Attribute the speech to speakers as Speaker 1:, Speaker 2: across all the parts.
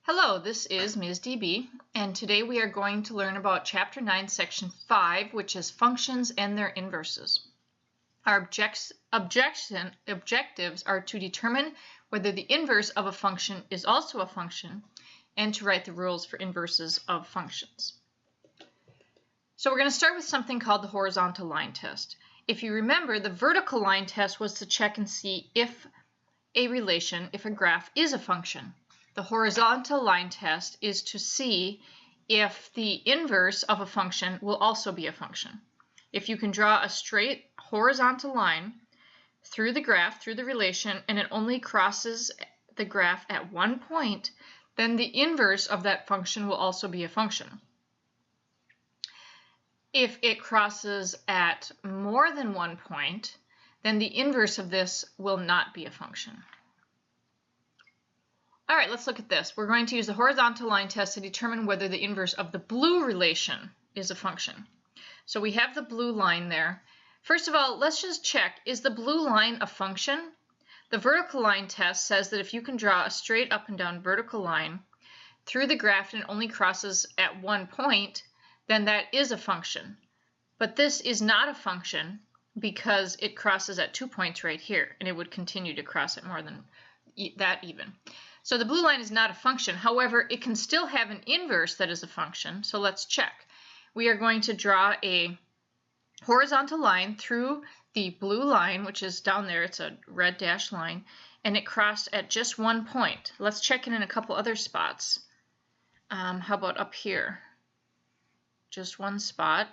Speaker 1: Hello, this is Ms. DB, and today we are going to learn about Chapter 9, Section 5, which is functions and their inverses. Our objectives are to determine whether the inverse of a function is also a function and to write the rules for inverses of functions. So we're going to start with something called the horizontal line test. If you remember, the vertical line test was to check and see if a relation, if a graph is a function. The horizontal line test is to see if the inverse of a function will also be a function. If you can draw a straight horizontal line through the graph, through the relation, and it only crosses the graph at one point, then the inverse of that function will also be a function. If it crosses at more than one point, then the inverse of this will not be a function. All right, let's look at this. We're going to use the horizontal line test to determine whether the inverse of the blue relation is a function. So we have the blue line there. First of all, let's just check, is the blue line a function? The vertical line test says that if you can draw a straight up and down vertical line through the graph and it only crosses at one point, then that is a function. But this is not a function because it crosses at 2 points right here, and it would continue to cross at more than that even. So the blue line is not a function. However, it can still have an inverse that is a function. So let's check. We are going to draw a horizontal line through the blue line, which is down there. It's a red dashed line, and it crossed at just one point. Let's check it in a couple other spots. How about up here? Just one spot.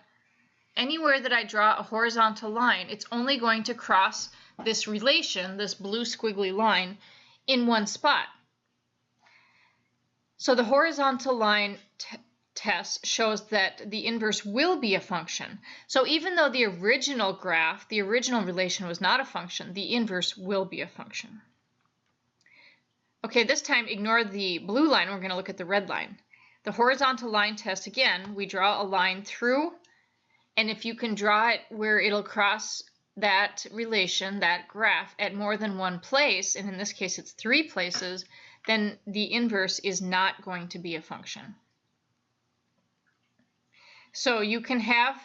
Speaker 1: Anywhere that I draw a horizontal line, it's only going to cross this relation, this blue squiggly line, in one spot. So the horizontal line test shows that the inverse will be a function. So even though the original graph, the original relation was not a function, the inverse will be a function. Okay, this time ignore the blue line. We're going to look at the red line. The horizontal line test, again, we draw a line through, and if you can draw it where it'll cross that relation, that graph, at more than one place, and in this case it's 3 places, then the inverse is not going to be a function. So you can have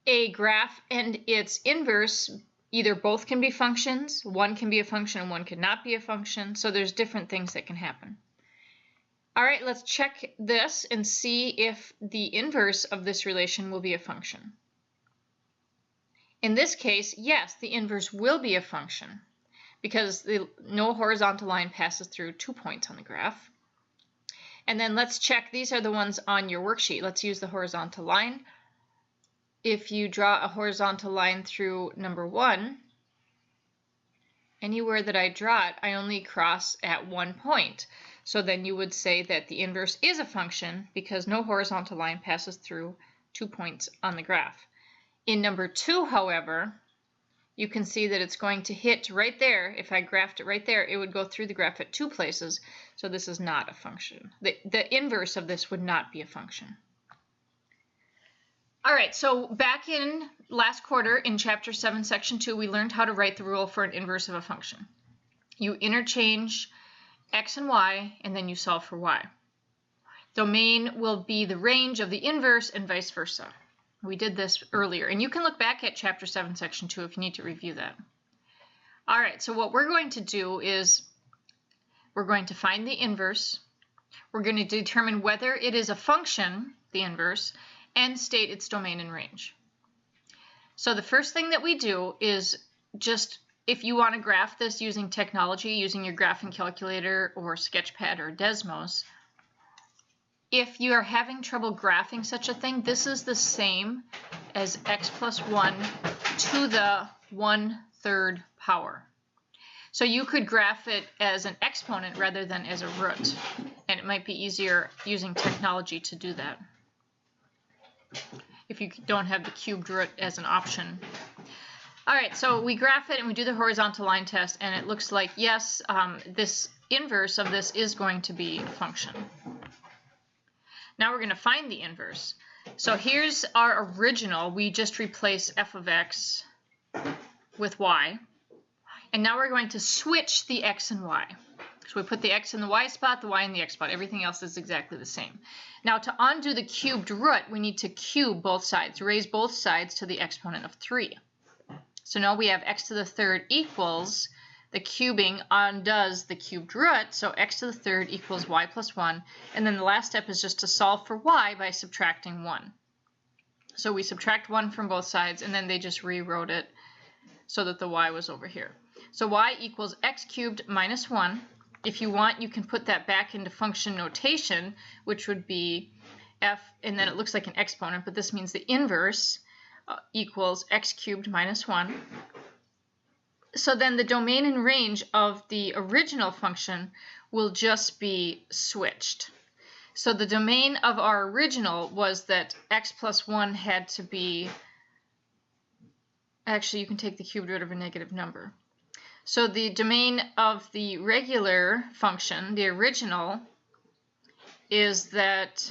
Speaker 1: a graph and its inverse, either both can be functions, one can be a function and one cannot be a function, so there's different things that can happen. All right, let's check this and see if the inverse of this relation will be a function. In this case, yes, the inverse will be a function because no horizontal line passes through 2 points on the graph. And then let's check, these are the ones on your worksheet. Let's use the horizontal line. If you draw a horizontal line through number 1, anywhere that I draw it, I only cross at one point. So then you would say that the inverse is a function because no horizontal line passes through 2 points on the graph. In number 2, however, you can see that it's going to hit right there. If I graphed it right there, it would go through the graph at 2 places. So this is not a function. The inverse of this would not be a function. All right, so back in last quarter in Chapter 7, Section 2, we learned how to write the rule for an inverse of a function. You interchange x and y, and then you solve for y. Domain will be the range of the inverse and vice versa. We did this earlier, and you can look back at Chapter 7, Section 2 if you need to review that. All right, so what we're going to do is we're going to find the inverse. We're going to determine whether it is a function, the inverse, and state its domain and range. So the first thing that we do is just, if you want to graph this using technology, using your graphing calculator or Sketchpad or Desmos, if you are having trouble graphing such a thing, this is the same as x plus 1 to the 1/3 power. So you could graph it as an exponent rather than as a root, and it might be easier using technology to do that if you don't have the cubed root as an option. All right, so we graph it and we do the horizontal line test, and it looks like, yes, this inverse of this is going to be a function. Now we're going to find the inverse. So here's our original. We just replace f of x with y. And now we're going to switch the x and y. So we put the x in the y spot, the y in the x spot. Everything else is exactly the same. Now to undo the cubed root, we need to cube both sides, raise both sides to the exponent of 3. So now we have x to the third equals, the cubing undoes the cubed root, so x to the third equals y plus 1. And then the last step is just to solve for y by subtracting 1. So we subtract 1 from both sides, and then they just rewrote it so that the y was over here. So y equals x cubed minus 1. If you want, you can put that back into function notation, which would be f, and then it looks like an exponent, but this means the inverse equals x cubed minus 1. So then the domain and range of the original function will just be switched. So the domain of our original was that x plus 1 had to be, actually you can take the cubed root of a negative number. So the domain of the regular function, the original, is that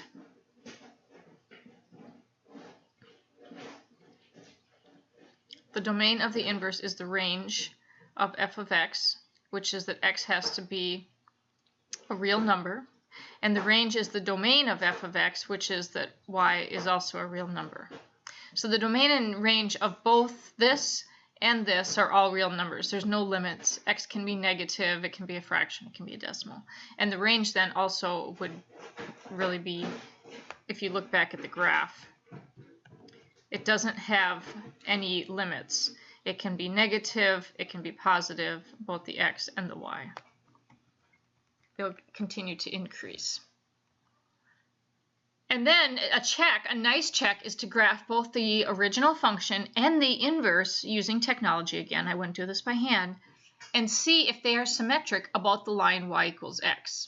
Speaker 1: the domain of the inverse is the range of f of x, which is that x has to be a real number, and the range is the domain of f of x, which is that y is also a real number. So the domain and range of both this and this are all real numbers. There's no limits. X can be negative, it can be a fraction, it can be a decimal. And the range then also would really be, if you look back at the graph, it doesn't have any limits. It can be negative, it can be positive, both the x and the y. They'll continue to increase. And then a nice check is to graph both the original function and the inverse using technology. Again, I wouldn't do this by hand, and see if they are symmetric about the line y equals x.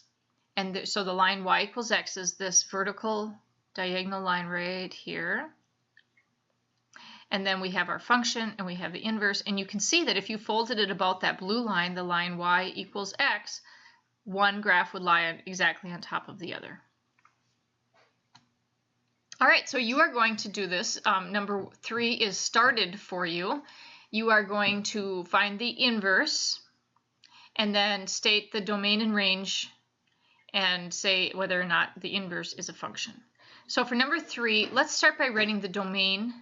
Speaker 1: And so the line y equals x is this vertical diagonal line right here. And then we have our function and we have the inverse, and you can see that if you folded it about that blue line, the line y equals x, one graph would lie exactly on top of the other. All right, so you are going to do this. Number 3 is started for you. You are going to find the inverse and then state the domain and range and say whether or not the inverse is a function. So for number 3, let's start by writing the domain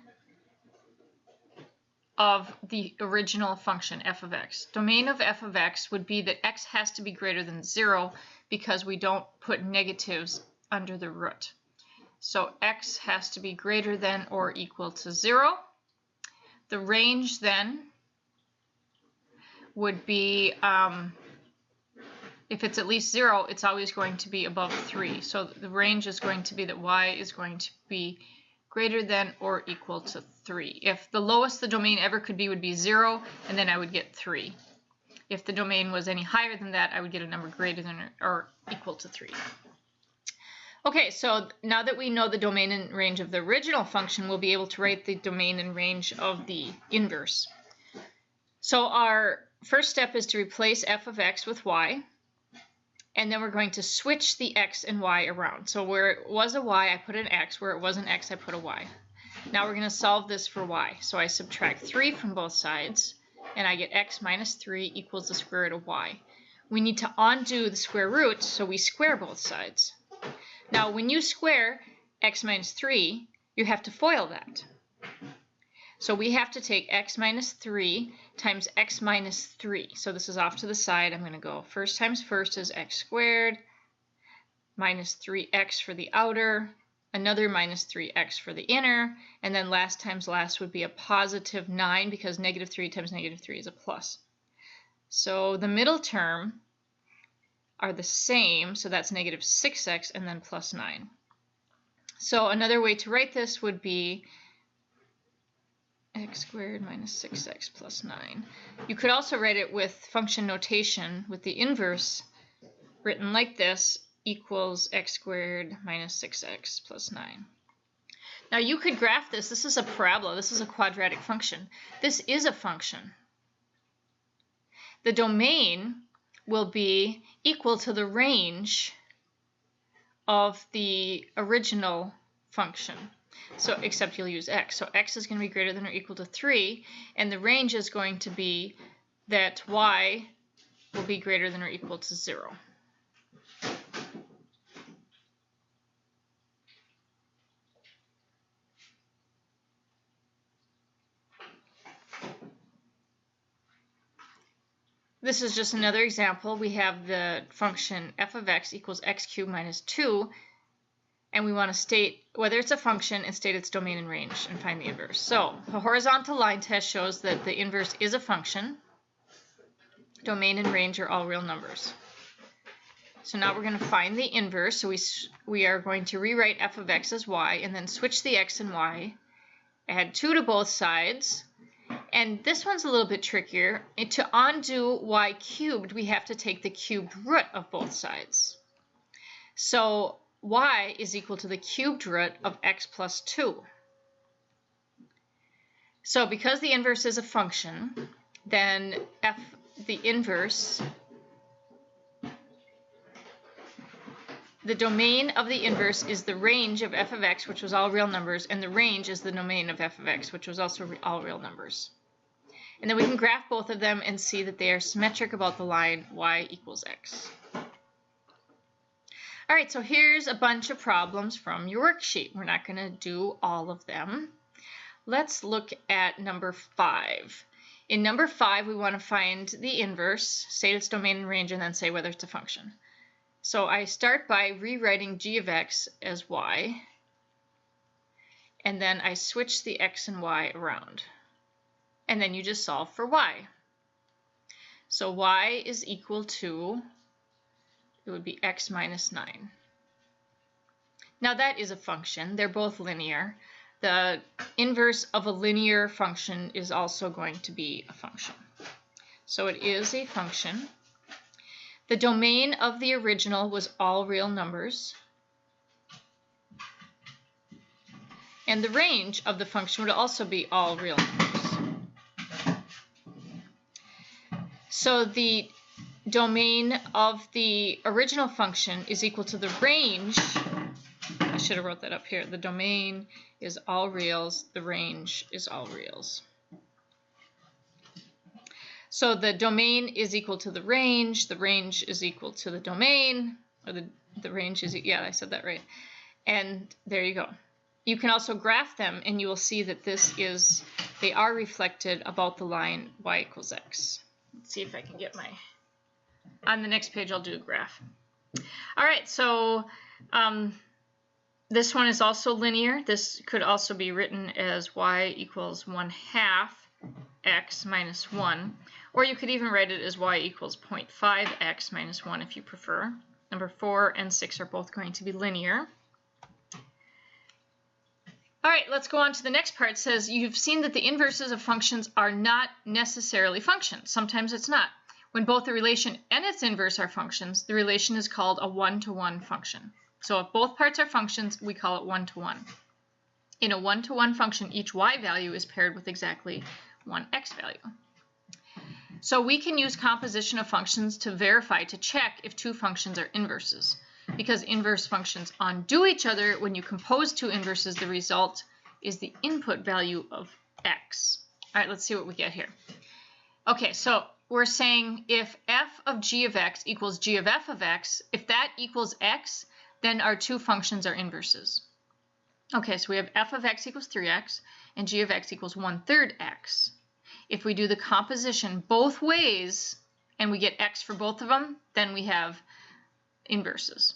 Speaker 1: of the original function f of x. Domain of f of x would be that x has to be greater than 0 because we don't put negatives under the root. So x has to be greater than or equal to 0. The range then would be, if it's at least 0, it's always going to be above 3. So the range is going to be that y is going to be greater than or equal to 3. If the lowest the domain ever could be would be 0, and then I would get 3. If the domain was any higher than that, I would get a number greater than or equal to 3. Okay, so now that we know the domain and range of the original function, we'll be able to write the domain and range of the inverse. So our first step is to replace f of x with y, and then we're going to switch the x and y around. So where it was a y, I put an x. Where it was an x, I put a y. Now we're going to solve this for y. So I subtract 3 from both sides, and I get x minus 3 equals the square root of y. We need to undo the square root, so we square both sides. Now, when you square x minus 3, you have to FOIL that. So we have to take x minus 3 times x minus 3. So this is off to the side. I'm going to go first times first is x squared, minus 3x for the outer, another minus 3x for the inner, and then last times last would be a positive 9 because negative 3 times negative 3 is a plus. So the middle term are the same, so that's negative 6x and then plus 9. So another way to write this would be x squared minus 6x plus 9. You could also write it with function notation with the inverse written like this, equals x squared minus 6x plus 9. Now you could graph this. This is a parabola. This is a quadratic function. This is a function. The domain will be equal to the range of the original function. So except you'll use x. So x is going to be greater than or equal to 3, and the range is going to be that y will be greater than or equal to 0. This is just another example. We have the function f of x equals x cubed minus 2, and we want to state whether it's a function and state its domain and range and find the inverse. So the horizontal line test shows that the inverse is a function. Domain and range are all real numbers. So now we're going to find the inverse. So we are going to rewrite f of x as y and then switch the x and y, add 2 to both sides. And this one's a little bit trickier. To undo y cubed, we have to take the cubed root of both sides. So y is equal to the cubed root of x plus 2. So because the inverse is a function, then the inverse, the domain of the inverse is the range of f of x, which was all real numbers, and the range is the domain of f of x, which was also all real numbers. And then we can graph both of them and see that they are symmetric about the line y equals x. All right, so here's a bunch of problems from your worksheet. We're not going to do all of them. Let's look at number 5. In number 5, we want to find the inverse, state its domain and range, and then say whether it's a function. So I start by rewriting g of x as y, and then I switch the x and y around. And then you just solve for y. So y is equal to, it would be x minus 9. Now that is a function. They're both linear. The inverse of a linear function is also going to be a function. So it is a function. The domain of the original was all real numbers. And the range of the function would also be all real numbers. So the domain of the original function is equal to the range. I should have wrote that up here. The domain is all reals. The range is all reals. So the domain is equal to the range is equal to the domain, or the range is, yeah, I said that right. And there you go. You can also graph them, and you will see that they are reflected about the line y equals x. Let's see if I can get on the next page I'll do a graph. All right, so this one is also linear. This could also be written as y equals 1/2 x minus 1, or you could even write it as y equals 0.5x minus 1 if you prefer. Number 4 and 6 are both going to be linear. All right, let's go on to the next part. It says you've seen that the inverses of functions are not necessarily functions. Sometimes it's not. When both the relation and its inverse are functions, the relation is called a one-to-one function. So if both parts are functions, we call it one-to-one. In a one-to-one function, each y value is paired with exactly one x value. So we can use composition of functions to verify, to check if two functions are inverses. Because inverse functions undo each other, when you compose two inverses, the result is the input value of x. All right, let's see what we get here. Okay, so we're saying if f of g of x equals g of f of x, if that equals x, then our two functions are inverses. Okay, so we have f of x equals 3x and g of x equals 1/3 x. If we do the composition both ways and we get x for both of them, then we have inverses.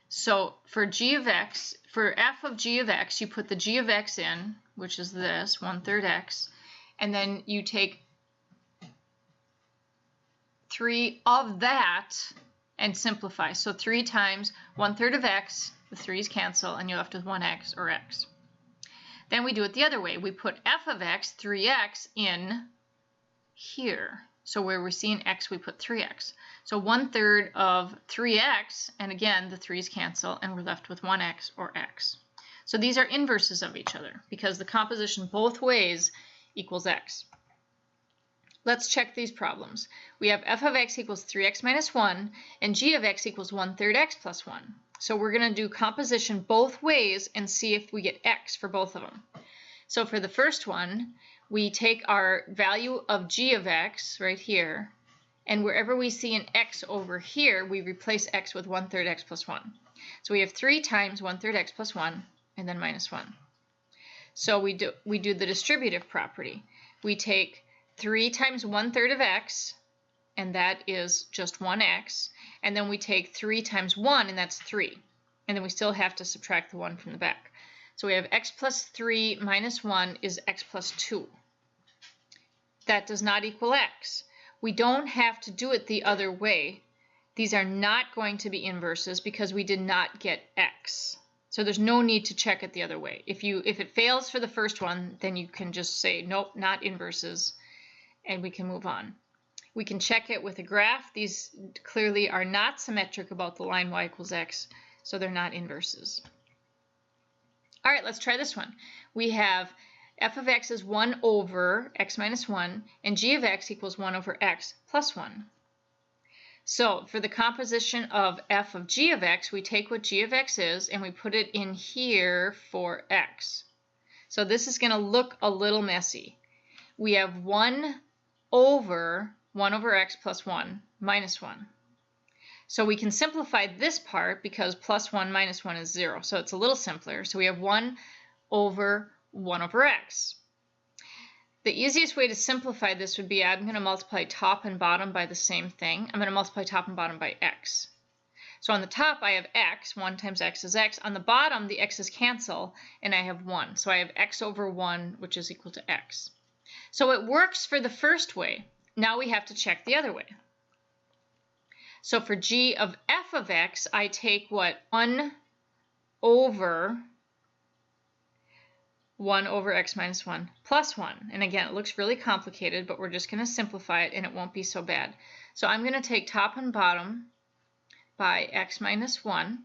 Speaker 1: So for g of x, for f of g of x, you put the g of x in, which is this, 1/3 x, and then you take 3 of that and simplify. So 3 times 1/3 of x, the 3's cancel, and you're left with 1x or x. Then we do it the other way. We put f of x, 3x, in here. So where we're seeing x, we put 3x. So 1/3 of 3x, and again, the 3's cancel, and we're left with 1x or x. So these are inverses of each other because the composition both ways equals x. Let's check these problems. We have f of x equals 3x minus 1, and g of x equals 1/3 x plus 1. So we're going to do composition both ways and see if we get x for both of them. So for the first one, we take our value of g of x right here, And wherever we see an x over here, we replace x with 1/3 x plus 1. So we have 3 times 1/3 x plus 1, and then minus 1. So we do the distributive property. We take 3 times 1/3 of x, and that is just 1x. And then we take 3 times 1, and that's 3. And then we still have to subtract the 1 from the back. So we have x plus 3 minus 1 is x plus 2. That does not equal x. We don't have to do it the other way. These are not going to be inverses because we did not get x. So there's no need to check it the other way. If it fails for the first one, then you can just say, nope, not inverses, and we can move on. We can check it with a graph. These clearly are not symmetric about the line y equals x, so they're not inverses. All right, let's try this one. We have f of x is 1 over x minus 1, and g of x equals 1 over x plus 1. So for the composition of f of g of x, we take what g of x is and we put it in here for x. So this is going to look a little messy. We have 1 over x plus 1 minus 1. So we can simplify this part because plus 1 minus 1 is 0. So it's a little simpler. So we have 1 over x. The easiest way to simplify this would be I'm going to multiply top and bottom by the same thing. I'm going to multiply top and bottom by x. So on the top I have x, 1 times x is x. On the bottom the x's cancel and I have 1. So I have x over 1, which is equal to x. So it works for the first way. Now we have to check the other way. So for g of f of x, I take what? 1 over x minus 1 plus 1. And again, it looks really complicated, but we're just going to simplify it and it won't be so bad. So I'm going to take top and bottom by x minus 1.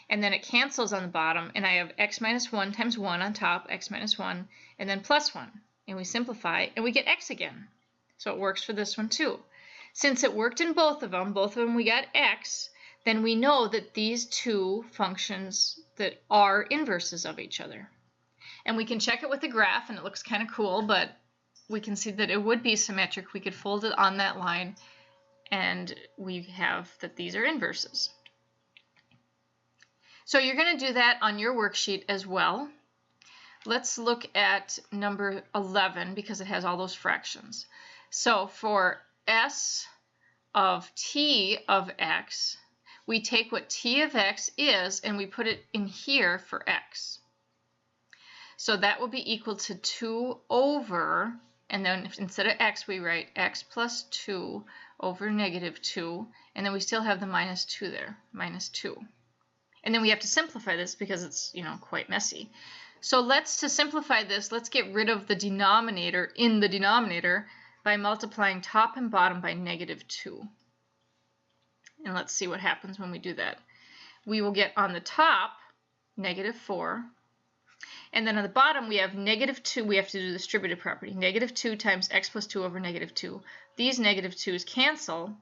Speaker 1: And then it cancels on the bottom, and I have x minus 1 times 1 on top, x minus 1, and then plus 1. And we simplify, and we get x again. So it works for this one too. Since it worked in both of them we got x, then we know that these two functions that are inverses of each other. And we can check it with a graph, and it looks kind of cool, but we can see that it would be symmetric. We could fold it on that line, and we have that these are inverses. So you're going to do that on your worksheet as well. Let's look at number 11 because it has all those fractions. So for s of t of x, we take what t of x is and we put it in here for x. So that will be equal to 2 over, and then instead of x we write x plus 2 over negative 2, and then we still have the minus 2 there, minus 2. And then we have to simplify this because it's, quite messy. So to simplify this, let's get rid of the denominator in the denominator by multiplying top and bottom by negative 2. And let's see what happens when we do that. We will get on the top negative 4. And then on the bottom we have negative 2. We have to do the distributive property. Negative 2 times x plus 2 over negative 2. These negative 2's cancel,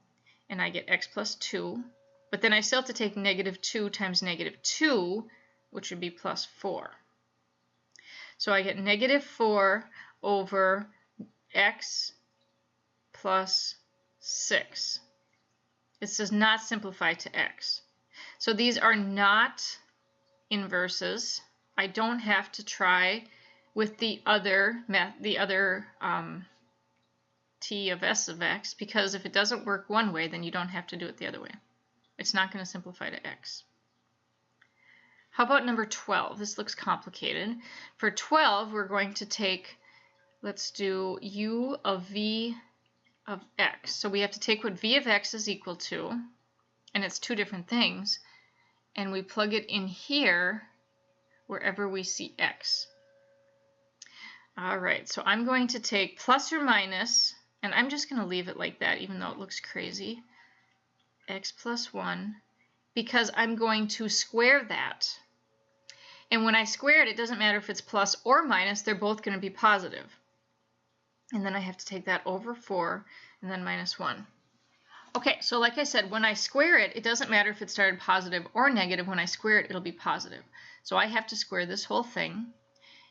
Speaker 1: and I get x plus 2. But then I still have to take negative 2 times negative 2, which would be plus 4. So I get negative 4 over x plus 6. This does not simplify to x. So these are not inverses. I don't have to try with the other t of s of x, because if it doesn't work one way, then you don't have to do it the other way. It's not going to simplify to x. How about number 12? This looks complicated. For 12, we're going to take, let's do u of v of x. So we have to take what v of x is equal to, and it's two different things, and we plug it in here wherever we see x. All right, so I'm going to take plus or minus, and I'm just going to leave it like that even though it looks crazy, x plus 1, because I'm going to square that. And when I square it, it doesn't matter if it's plus or minus, they're both going to be positive. And then I have to take that over 4 and then minus 1. Okay, so like I said, when I square it, it doesn't matter if it started positive or negative. When I square it, it'll be positive. So I have to square this whole thing.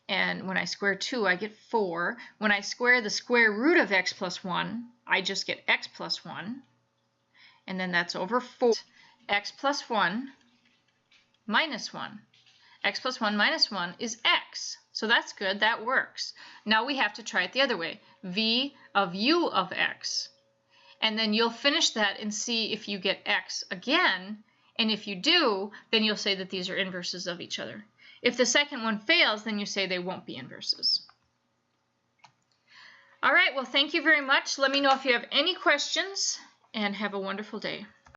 Speaker 1: And when I square 2, I get 4. When I square the square root of x plus 1, I just get x plus 1. And then that's over 4. X plus 1 minus 1. X plus 1 minus 1 is x. So that's good. That works. Now we have to try it the other way. V of u of x. And then you'll finish that and see if you get x again. And if you do, then you'll say that these are inverses of each other. If the second one fails, then you say they won't be inverses. All right, well, thank you very much. Let me know if you have any questions, and have a wonderful day.